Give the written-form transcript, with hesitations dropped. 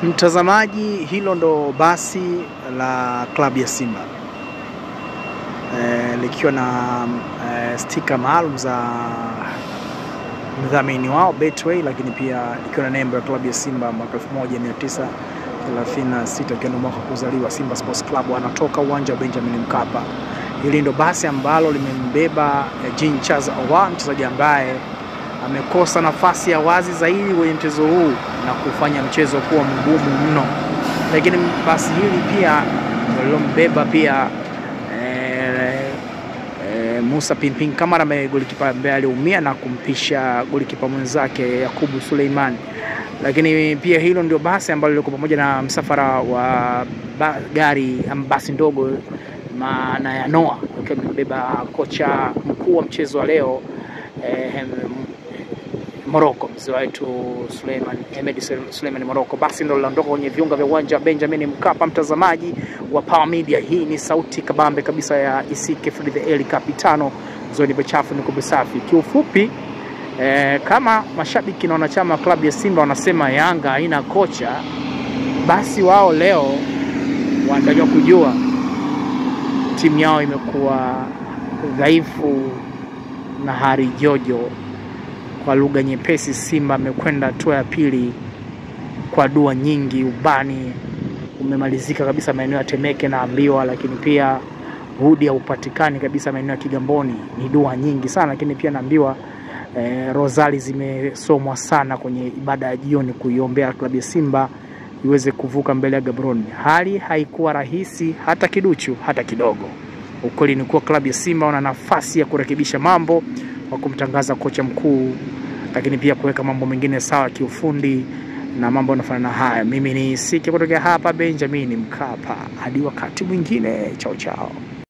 Mtazamaji, hilo ndo basi la klabu ya Simba likiwa na stika maalum za mdhamini wao Betway, lakini pia likiwa na nembo ya klabu ya Simba mwaka 1936 ikiwa mwaka kuzaliwa Simba Sports Club. Anatoka uwanja wa Benjamin Mkapa. Hili ndo basi ambalo limembeba Jean Charles Ahoua, mchezaji ambaye amekosa nafasi ya wazi zaidi kwenye mchezo huu na kufanya mchezo kuwa mgumu mno. Lakini basi hili pia lilombeba pia Musa Pimpin Kamara, golikipa ambaye aliumia na kumpisha golikipa mwenzake Yakubu Suleiman. Lakini pia hilo ndio basi ambalo liko pamoja na msafara wa gari basi ndogo maana ya Noah, ukibeba kocha mkuu wa mchezo wa leo Morocco, mzee wetu Suleiman Morocco. Basi ndio liondoka kwenye viunga vya uwanja Benjamin Mkapa. Mtazamaji wa Power Media, hii ni sauti kabambe kabisa ya Isike Fred the El Capitano, zoni bachafu ni kubisafi. Kiufupi kama mashabiki na wanachama klabu ya Simba wanasema Yanga haina kocha, basi wao leo wanataka kujua timu yao imekuwa dhaifu na hari jojo. Kwa lugha nyepesi, Simba amekwenda hatua ya pili kwa dua nyingi. Ubani umemalizika kabisa maeneo ya Temeke na Ambiwa, lakini pia hudi haupatikani kabisa maeneo ya Kigamboni. Ni dua nyingi sana, lakini pia naambiwa rozali zimesomwa sana kwenye ibada ya jioni kuiombea klabu ya Simba iweze kuvuka mbele ya Gaborone. Hali haikuwa rahisi hata kiduchu, hata kidogo. Ukweli ni kuwa klabu ya Simba wana nafasi ya kurekebisha mambo kwa kumtangaza kocha mkuu, lakini pia kuweka mambo mengine sawa kiufundi na mambo yanafanana haya. Mimi ni Isike kutoka hapa Benjamin Mkapa. Hadi wakati mwingine, chao chao.